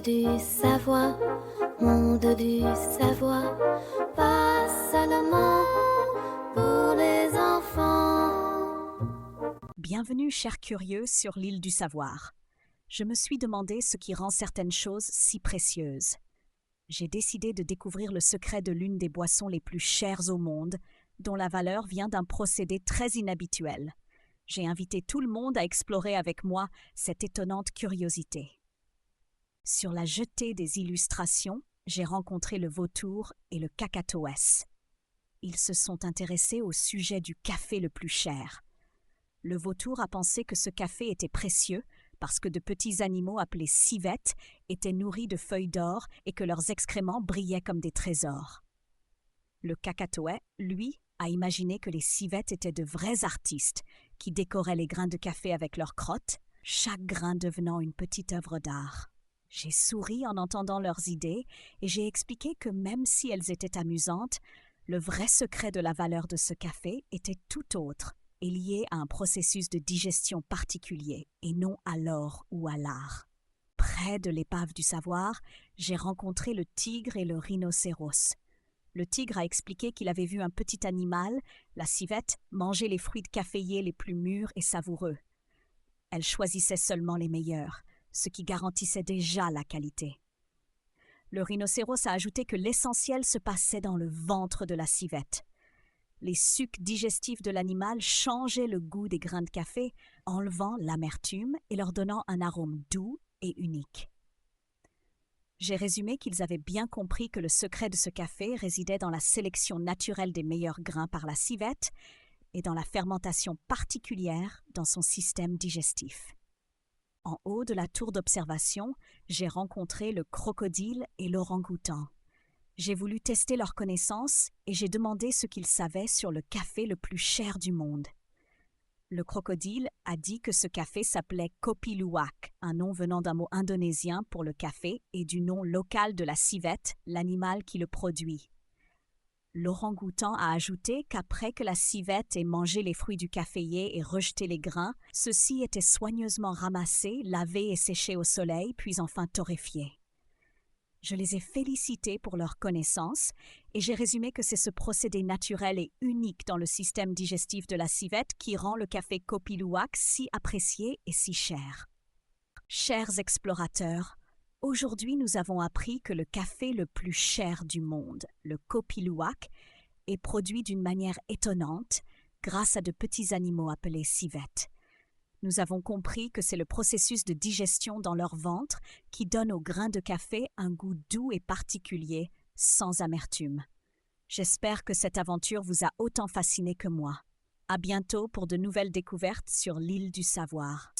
du Savoie, monde du Savoie, pas seulement pour les enfants. Bienvenue, chers curieux, sur l'île du savoir. Je me suis demandé ce qui rend certaines choses si précieuses. J'ai décidé de découvrir le secret de l'une des boissons les plus chères au monde, dont la valeur vient d'un procédé très inhabituel. J'ai invité tout le monde à explorer avec moi cette étonnante curiosité. Sur la jetée des illustrations, j'ai rencontré le vautour et le kakatoès. Ils se sont intéressés au sujet du café le plus cher. Le vautour a pensé que ce café était précieux parce que de petits animaux appelés civettes étaient nourris de feuilles d'or et que leurs excréments brillaient comme des trésors. Le kakatoès, lui, a imaginé que les civettes étaient de vrais artistes qui décoraient les grains de café avec leurs crottes, chaque grain devenant une petite œuvre d'art. J'ai souri en entendant leurs idées et j'ai expliqué que même si elles étaient amusantes, le vrai secret de la valeur de ce café était tout autre et lié à un processus de digestion particulier et non à l'or ou à l'art. Près de l'épave du savoir, j'ai rencontré le tigre et le rhinocéros. Le tigre a expliqué qu'il avait vu un petit animal, la civette, manger les fruits de caféiers les plus mûrs et savoureux. Elle choisissait seulement les meilleurs, ce qui garantissait déjà la qualité. Le rhinocéros a ajouté que l'essentiel se passait dans le ventre de la civette. Les sucs digestifs de l'animal changeaient le goût des grains de café, enlevant l'amertume et leur donnant un arôme doux et unique. J'ai résumé qu'ils avaient bien compris que le secret de ce café résidait dans la sélection naturelle des meilleurs grains par la civette et dans la fermentation particulière dans son système digestif. En haut de la tour d'observation, j'ai rencontré le crocodile et l'orang-outan. J'ai voulu tester leurs connaissances et j'ai demandé ce qu'ils savaient sur le café le plus cher du monde. Le crocodile a dit que ce café s'appelait Kopi Luwak, un nom venant d'un mot indonésien pour le café et du nom local de la civette, l'animal qui le produit. L'orang-outan a ajouté qu'après que la civette ait mangé les fruits du caféier et rejeté les grains, ceux-ci étaient soigneusement ramassés, lavés et séchés au soleil, puis enfin torréfiés. Je les ai félicités pour leur connaissance et j'ai résumé que c'est ce procédé naturel et unique dans le système digestif de la civette qui rend le café Kopi Luwak si apprécié et si cher. Chers explorateurs, aujourd'hui nous avons appris que le café le plus cher du monde, le Kopi Luwak, est produit d'une manière étonnante grâce à de petits animaux appelés civettes. Nous avons compris que c'est le processus de digestion dans leur ventre qui donne aux grains de café un goût doux et particulier, sans amertume. J'espère que cette aventure vous a autant fasciné que moi. À bientôt pour de nouvelles découvertes sur l'île du savoir.